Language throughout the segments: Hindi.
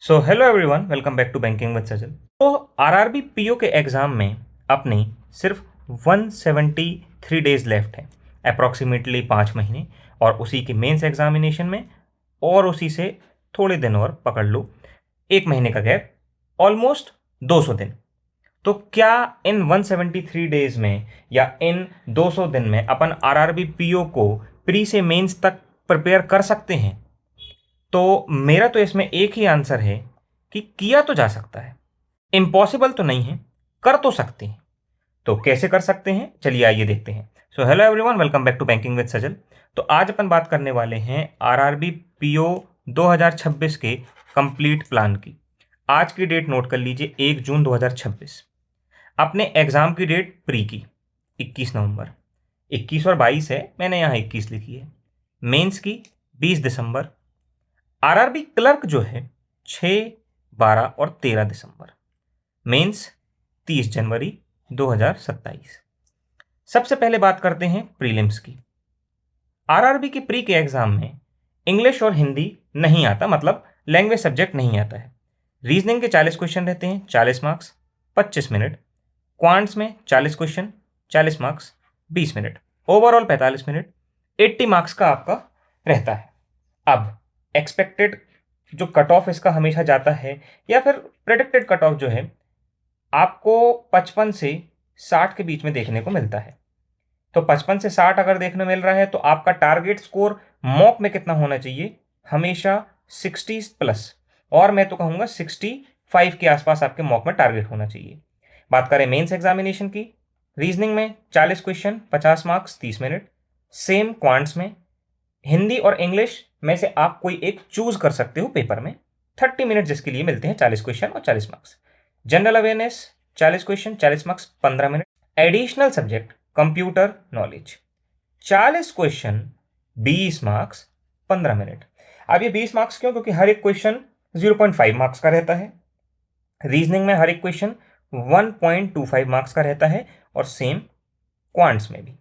So hello everyone, welcome back to banking with Sajal. तो आरआरबी पीओ के एग्ज़ाम में अपनी सिर्फ 173 डेज लेफ्ट है, अप्रॉक्सीमेटली 5 महीने। और उसी के मेंस एग्जामिनेशन में और उसी से थोड़े दिन और पकड़ लो, 1 महीने का गैप, ऑलमोस्ट 200 दिन। तो क्या इन 173 डेज में या इन 200 दिन में अपन आरआरबी पीओ को प्री से मेंस तक प्रिपेयर कर सकते हैं? तो मेरा तो इसमें एक ही आंसर है कि किया तो जा सकता है, इम्पॉसिबल तो नहीं है, कर तो सकते हैं। तो कैसे कर सकते हैं, चलिए आइए देखते हैं। So hello everyone, welcome back to banking with Sajal. तो आज अपन बात करने वाले हैं आरआरबी पीओ 2026 के कंप्लीट प्लान की। आज की डेट नोट कर लीजिए, 1 जून 2026। अपने एग्जाम की डेट प्री की 21 नवंबर। 21 और 22 है, मैंने यहाँ 21 लिखी है। मेंस की 20 दिसंबर। आरआरबी क्लर्क जो है 6, 12 और 13 दिसंबर। मेंस 30 जनवरी 2027। सबसे पहले बात करते हैं प्रीलिम्स की। आरआरबी के प्री के एग्जाम में इंग्लिश और हिंदी नहीं आता, मतलब लैंग्वेज सब्जेक्ट नहीं आता है। रीजनिंग के 40 क्वेश्चन रहते हैं, 40 मार्क्स, 25 मिनट। क्वांट्स में 40 question, 40 marks, 20 minute. Overall 45 minute, 80 marks का आपका रहता है। अब एक्सपेक्टेड जो कट ऑफ इसका हमेशा जाता है, या फिर प्रेडिक्टेड कट ऑफ जो है, आपको 55 से 60 के बीच में देखने को मिलता है। तो 55 से 60 अगर देखने मिल रहा है तो आपका टारगेट स्कोर मॉक में कितना होना चाहिए? हमेशा 60 प्लस, और मैं तो कहूंगा 65 के आसपास आपके मॉक में टारगेट होना चाहिए। बात करें मेंस एग्जामिनेशन की, रीजनिंग में 40 question, 50 marks, 30 minute. Same quants में, हिंदी और इंग्लिश में से आप कोई एक चूज कर सकते हो पेपर में, 30 मिनट जिसके लिए मिलते हैं, 40 क्वेश्चन और 40 marks. General awareness 40 question, 40 marks, 15 minute. Additional subject computer knowledge 40 question, 20 marks, 15 minute. अब ये 20 मार्क्स क्यों? क्योंकि हर एक क्वेश्चन 0.5 मार्क्स का रहता है। रीजनिंग में हर एक क्वेश्चन 1.25 मार्क्स का रहता है, और सेम क्वांट्स में भी।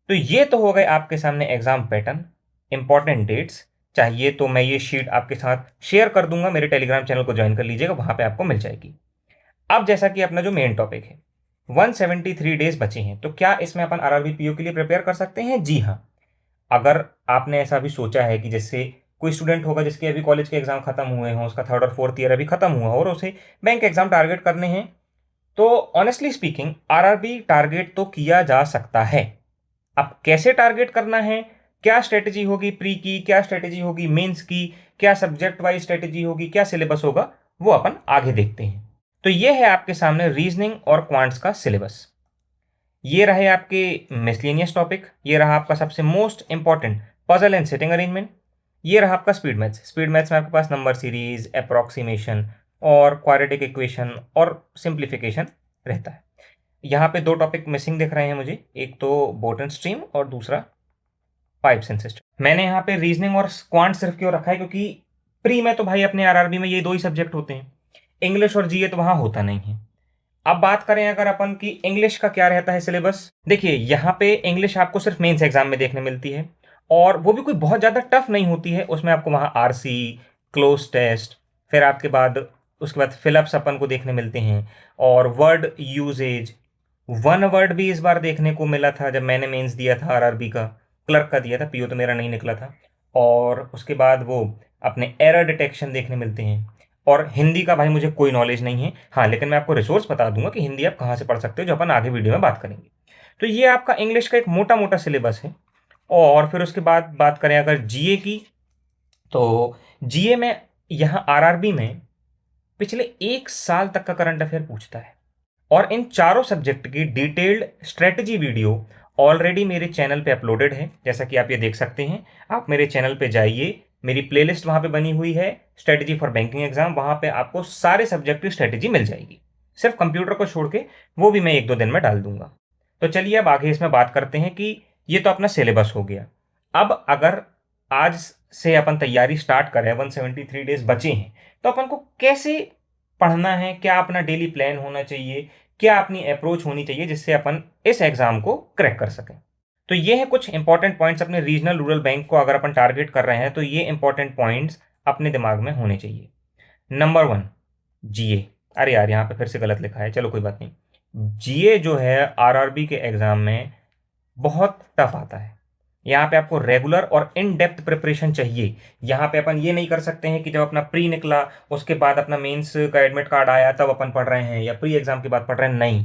तो ये तो हो गए आपके सामने एग्जाम पैटर्न, इंपॉर्टेंट डेट्स। चाहिए तो मैं ये शीट आपके साथ शेयर कर दूंगा, मेरे टेलीग्राम चैनल को ज्वाइन कर लीजिएगा, वहां पे आपको मिल जाएगी। अब जैसा कि अपना जो मेन टॉपिक है, 173 डेज बचे हैं, तो क्या इसमें अपन आरआरबी पीओ के लिए प्रिपेयर कर सकते हैं? जी हाँ। अगर आपने ऐसा भी सोचा है कि जैसे कोई स्टूडेंट होगा जिसके अभी कॉलेज के एग्जाम खत्म हुए हों, उसका 3rd और 4th ईयर अभी खत्म हुआ हो, और उसे बैंक एग्जाम टारगेट करने हैं, तो ऑनेस्टली स्पीकिंग आरआरबी टारगेट तो किया जा सकता है। अब कैसे टारगेट करना है, क्या स्ट्रेटेजी होगी प्री की, क्या स्ट्रेटेजी होगी मेंस की, क्या सब्जेक्ट वाइज स्ट्रेटेजी होगी, क्या सिलेबस होगा, वो अपन आगे देखते हैं। तो ये है आपके सामने रीजनिंग और क्वांट्स का सिलेबस। ये रहे आपके मिसलेनियस टॉपिक, ये रहा आपका सबसे most important puzzle and setting arrangement, ये रहा आपका स्पीड मैथ्स। स्पीड मैथ्स में आपके पास नंबर सीरीज, अप्रोक्सीमेशन और क्वाड्रेटिक इक्वेशन और सिंप्लीफिकेशन रहता है। यहाँ पे 2 टॉपिक मिसिंग दिख रहे हैं मुझे, एक तो बोटन स्ट्रीम और दूसरा पाइप्स एंड सिस्टम। मैंने यहाँ पे रीजनिंग और क्वांट सिर्फ क्यों रखा है, क्योंकि प्री में तो भाई अपने आरआरबी में ये 2 ही सब्जेक्ट होते हैं, इंग्लिश और जीए तो वहां होता नहीं है। अब बात करें अगर अपन की इंग्लिश का क्या रहता है सिलेबस, देखिए यहाँ पे इंग्लिश आपको सिर्फ मेंस एग्जाम में देखने मिलती है, और वो भी कोई बहुत ज़्यादा टफ नहीं होती है। उसमें आपको वहाँ आरसी, क्लोज टेस्ट, फिर आपके बाद उसके बाद फिलअप्स अपन को देखने मिलते हैं, और वर्ड यूजेज। 1 वर्ड भी इस बार देखने को मिला था जब मैंने मेंस दिया था आरआरबी का, क्लर्क का दिया था, पीओ तो मेरा नहीं निकला था। और उसके बाद वो अपने एरर डिटेक्शन देखने मिलते हैं। और हिंदी का भाई मुझे कोई नॉलेज नहीं है, हाँ, लेकिन मैं आपको रिसोर्स बता दूंगा कि हिंदी आप कहाँ से पढ़ सकते हो, जो अपन आगे वीडियो में बात करेंगे। तो ये आपका इंग्लिश का एक मोटा मोटा सिलेबस है। और फिर उसके बाद बात करें अगर जीए की, तो जीए में यहाँ आरआरबी में पिछले 1 साल तक का करंट अफेयर पूछता है, और इन चारों सब्जेक्ट की डिटेल्ड स्ट्रेटजी वीडियो ऑलरेडी मेरे चैनल पे अपलोडेड है, जैसा कि आप ये देख सकते हैं। आप मेरे चैनल पे जाइए, मेरी प्लेलिस्ट वहां पे बनी हुई है, स्ट्रेटजी फॉर बैंकिंग एग्जाम, वहां पे आपको सारे सब्जेक्ट की स्ट्रेटजी मिल जाएगी, सिर्फ कंप्यूटर को छोड़ के, वो भी मैं 1-2 दिन में डाल दूंगा। तो चलिए अब आगे इसमें बात करते हैं कि ये तो अपना सिलेबस हो गया। अब अगर आज से अपन तैयारी स्टार्ट करें, 173 डेज बचे हैं, तो अपन को कैसे पढ़ना है, क्या अपना डेली प्लान होना चाहिए, क्या अपनी अप्रोच होनी चाहिए जिससे अपन इस एग्जाम को क्रैक कर सकें। तो ये है कुछ इंपॉर्टेंट पॉइंट्स अपने रीजनल रूरल बैंक को अगर अपन टारगेट कर रहे हैं, तो ये इंपॉर्टेंट पॉइंट्स अपने दिमाग में होने चाहिए। नंबर 1 जीए। अरे यार यहाँ पे फिर से गलत लिखा है, चलो कोई बात नहीं। जीए जो है आरआरबी के एग्जाम में बहुत टफ आता है। यहाँ पे आपको रेगुलर और इन डेप्थ प्रिपरेशन चाहिए। यहाँ पे अपन ये नहीं कर सकते हैं कि जब अपना प्री निकला उसके बाद अपना मेंस का एडमिट कार्ड आया तब अपन पढ़ रहे हैं या प्री एग्जाम के बाद पढ़ रहे हैं, नहीं।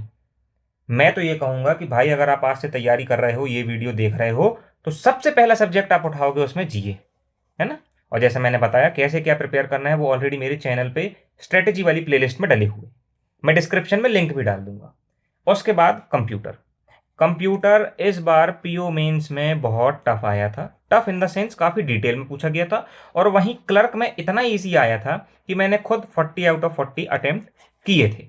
मैं तो ये कहूंगा कि भाई अगर आप आज से तैयारी कर रहे हो, ये वीडियो देख रहे हो, तो सबसे पहला सब्जेक्ट आप उठाओगे उसमें जीए, है ना। और जैसे मैंने बताया कैसे क्या प्रिपेयर करना है वो ऑलरेडी मेरे चैनल पे स्ट्रेटेजी वाली प्लेलिस्ट में डले हुए, मैं डिस्क्रिप्शन में लिंक भी डाल दूंगा। उसके बाद कंप्यूटर। कंप्यूटर इस बार पीओ मेंस में बहुत टफ आया था, टफ इन द सेंस काफ़ी डिटेल में पूछा गया था। और वहीं क्लर्क में इतना ईजी आया था कि मैंने खुद 40 आउट ऑफ 40 अटेम्प्ट किए थे।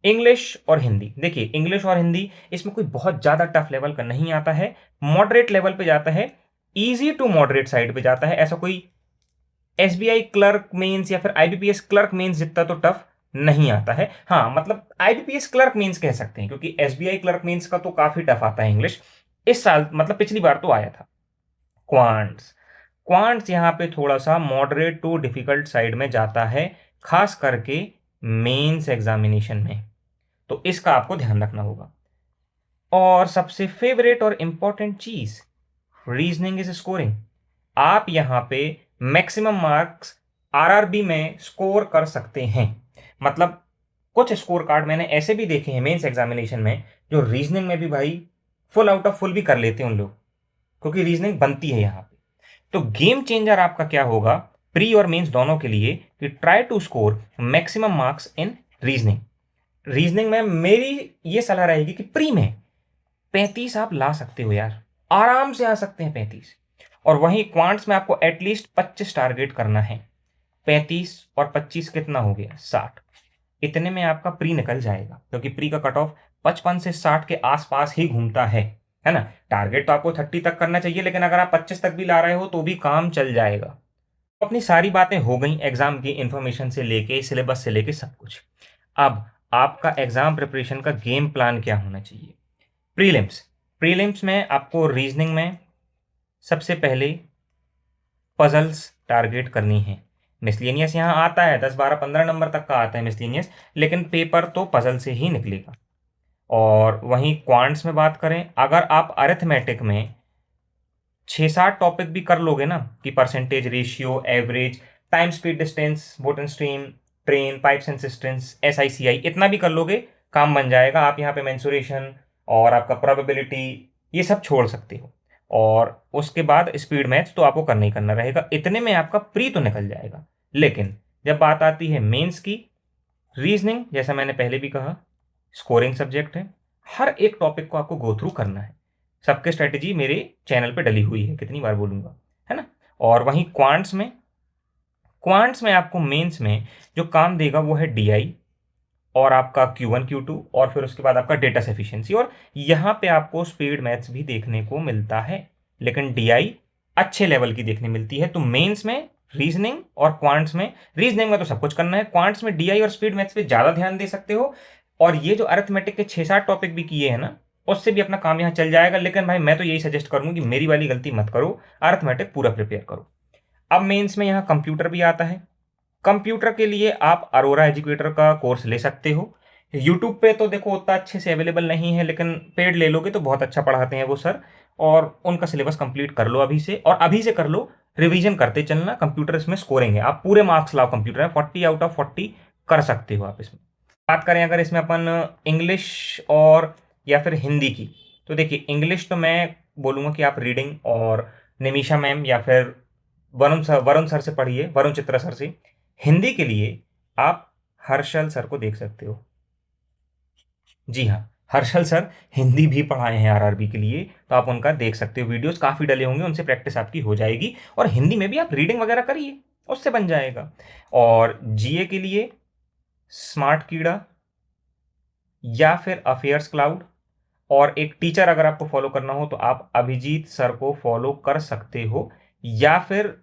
इंग्लिश और हिंदी, देखिए इंग्लिश और हिंदी इसमें कोई बहुत ज़्यादा टफ लेवल का नहीं आता है, मॉडरेट लेवल पे जाता है, ईजी टू मॉडरेट साइड पे जाता है। ऐसा कोई एसबीआई क्लर्क मेंस या फिर आईबीपीएस क्लर्क मेंस जितना तो टफ नहीं आता है। हाँ मतलब आईबीपीएस क्लर्क मेंस कह सकते हैं, क्योंकि एसबीआई क्लर्क मेंस का तो काफी टफ आता है इंग्लिश। इस साल मतलब पिछली बार तो आया था। क्वांट्स, क्वांट्स यहाँ पे थोड़ा सा मॉडरेट टू डिफिकल्ट साइड में जाता है, खास करके मेंस एग्जामिनेशन में, तो इसका आपको ध्यान रखना होगा। और सबसे फेवरेट और इंपॉर्टेंट चीज, रीजनिंग इज स्कोरिंग। आप यहाँ पे मैक्सिमम मार्क्स आरआरबी में स्कोर कर सकते हैं। मतलब कुछ स्कोर कार्ड मैंने ऐसे भी देखे हैं मेंस एग्जामिनेशन में, जो रीजनिंग में भी भाई फुल आउट ऑफ फुल भी कर लेते हैं उन लोग, क्योंकि रीजनिंग बनती है यहाँ पे। तो गेम चेंजर आपका क्या होगा प्री और मेंस दोनों के लिए, कि try to score maximum marks in reasoning. Reasoning में मेरी ये सलाह रहेगी कि प्री में 35 आप ला सकते हो यार, आराम से आ सकते हैं 35। और वहीं क्वांट्स में आपको एटलीस्ट 25 टारगेट करना है। 35 और 25 कितना हो गया, 60। इतने में आपका प्री निकल जाएगा, क्योंकि प्री का कट ऑफ 55 से 60 के आसपास ही घूमता है ना। टारगेट तो आपको 30 तक करना चाहिए, लेकिन अगर आप 25 तक भी ला रहे हो तो भी काम चल जाएगा। तो अपनी सारी बातें हो गई एग्जाम की इंफॉर्मेशन से लेके सिलेबस से लेके सब कुछ। अब आपका एग्जाम प्रिपरेशन का गेम प्लान क्या होना चाहिए। प्रीलिम्स, प्रीलिम्स में आपको रीजनिंग में सबसे पहले पजल्स टारगेट करनी है। मिसलेनियस यहाँ आता है 10 12 15 नंबर तक का आता है मिसलेनियस, लेकिन पेपर तो पजल से ही निकलेगा। और वहीं क्वांट्स में बात करें, अगर आप अरिथमेटिक में 6-7 टॉपिक भी कर लोगे ना, कि percentage ratio, average, time speed distance, boat and stream, train, pipes and cisterns, SI CI, इतना भी कर लोगे काम बन जाएगा। आप यहाँ पे मेंसुरेशन और आपका प्रोबेबिलिटी ये सब छोड़ सकते हो। और उसके बाद स्पीड मैथ्स तो आपको करना ही करना रहेगा। इतने में आपका प्री तो निकल जाएगा। लेकिन जब बात आती है मेंस की, रीजनिंग जैसा मैंने पहले भी कहा स्कोरिंग सब्जेक्ट है, हर एक टॉपिक को आपको गो थ्रू करना है। सबके स्ट्रेटेजी मेरे चैनल पे डली हुई है, कितनी बार बोलूंगा, है ना। और वहीं क्वांट्स में, क्वांट्स में आपको मेंस में जो काम देगा वो है डीआई और आपका Q1 Q2 और फिर उसके बाद आपका डेटा सफिशिएंसी। और यहाँ पे आपको स्पीड मैथ्स भी देखने को मिलता है, लेकिन डीआई अच्छे लेवल की देखने मिलती है। तो मेंस में रीजनिंग और क्वांट्स में, रीजनिंग में तो सब कुछ करना है, क्वांट्स में डीआई और स्पीड मैथ्स पे ज़्यादा ध्यान दे सकते हो। और ये जो अरिथमेटिक के 6-7 टॉपिक भी किए हैं ना, उससे भी अपना काम यहाँ चल जाएगा। लेकिन भाई मैं तो यही सजेस्ट करूंगा कि मेरी वाली गलती मत करो, अरिथमेटिक पूरा प्रिपेयर करो। अब मेंस में यहाँ कंप्यूटर भी आता है। कंप्यूटर के लिए आप अरोरा एजुकेटर का कोर्स ले सकते हो। यूट्यूब पे तो देखो उतना अच्छे से अवेलेबल नहीं है, लेकिन पेड ले लोगे तो बहुत अच्छा पढ़ाते हैं वो सर। और उनका सिलेबस कंप्लीट कर लो अभी से, और अभी से कर लो, रिवीजन करते चलना। कंप्यूटर इसमें स्कोरिंग है, आप पूरे मार्क्स लाओ कंप्यूटर में, 40 आउट ऑफ 40 कर सकते हो आप इसमें। बात करें अगर इसमें अपन इंग्लिश और या फिर हिंदी की, तो देखिए इंग्लिश तो मैं बोलूँगा कि आप रीडिंग और निमिषा मैम या फिर वरुण सर से पढ़िए, वरुण चित्रा सर से। हिंदी के लिए आप हर्षल सर को देख सकते हो। जी हाँ, हर्षल सर हिंदी भी पढ़ाए हैं आरआरबी के लिए, तो आप उनका देख सकते हो, वीडियोस काफ़ी डले होंगे, उनसे प्रैक्टिस आपकी हो जाएगी। और हिंदी में भी आप रीडिंग वगैरह करिए, उससे बन जाएगा। और जीए के लिए स्मार्ट कीड़ा या फिर अफेयर्स क्लाउड, और एक टीचर अगर आपको फॉलो करना हो तो आप अभिजीत सर को फॉलो कर सकते हो, या फिर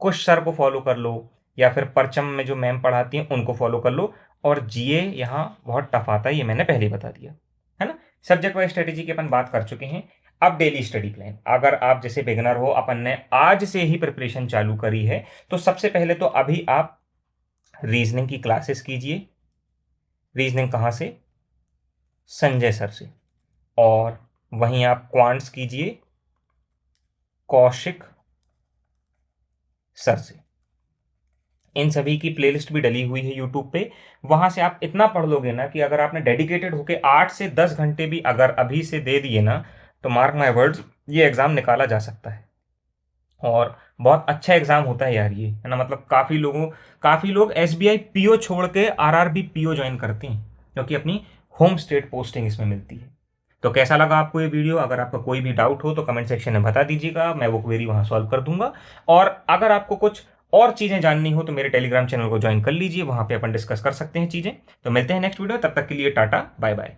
कुछ सर को फॉलो कर लो, या फिर परचम में जो मैम पढ़ाती हैं उनको फॉलो कर लो। और जीए यहाँ बहुत टफ आता है, ये मैंने पहले ही बता दिया, है ना। सब्जेक्ट वाइज स्ट्रेटेजी की अपन बात कर चुके हैं। अब डेली स्टडी प्लान, अगर आप जैसे बिगनर हो, अपन ने आज से ही प्रिपरेशन चालू करी है, तो सबसे पहले तो अभी आप रीजनिंग की क्लासेस कीजिए। रीजनिंग कहाँ से? संजय सर से। और वहीं आप क्वांट्स कीजिए कौशिक सर से। इन सभी की प्लेलिस्ट भी डली हुई है यूट्यूब पे। वहां से आप इतना पढ़ लोगे ना कि अगर आपने डेडिकेटेड होके 8 से 10 घंटे भी अगर अभी से दे दिए ना, तो मार्क माय वर्ड्स, ये एग्जाम निकाला जा सकता है। और बहुत अच्छा एग्जाम होता है यार ये, है ना। मतलब काफी लोग एसबीआई पीओ छोड़ के आरआरबी पीओ ज्वाइन करते हैं, क्योंकि अपनी होम स्टेट पोस्टिंग इसमें मिलती है। तो कैसा लगा आपको ये वीडियो? अगर आपका कोई भी डाउट हो तो कमेंट सेक्शन में बता दीजिएगा, मैं वो क्वेरी वहां सॉल्व कर दूंगा। और अगर आपको कुछ और चीजें जाननी हो तो मेरे टेलीग्राम चैनल को ज्वाइन कर लीजिए, वहां पे अपन डिस्कस कर सकते हैं चीजें। तो मिलते हैं नेक्स्ट वीडियो, तब तक के लिए टाटा बाय बाय।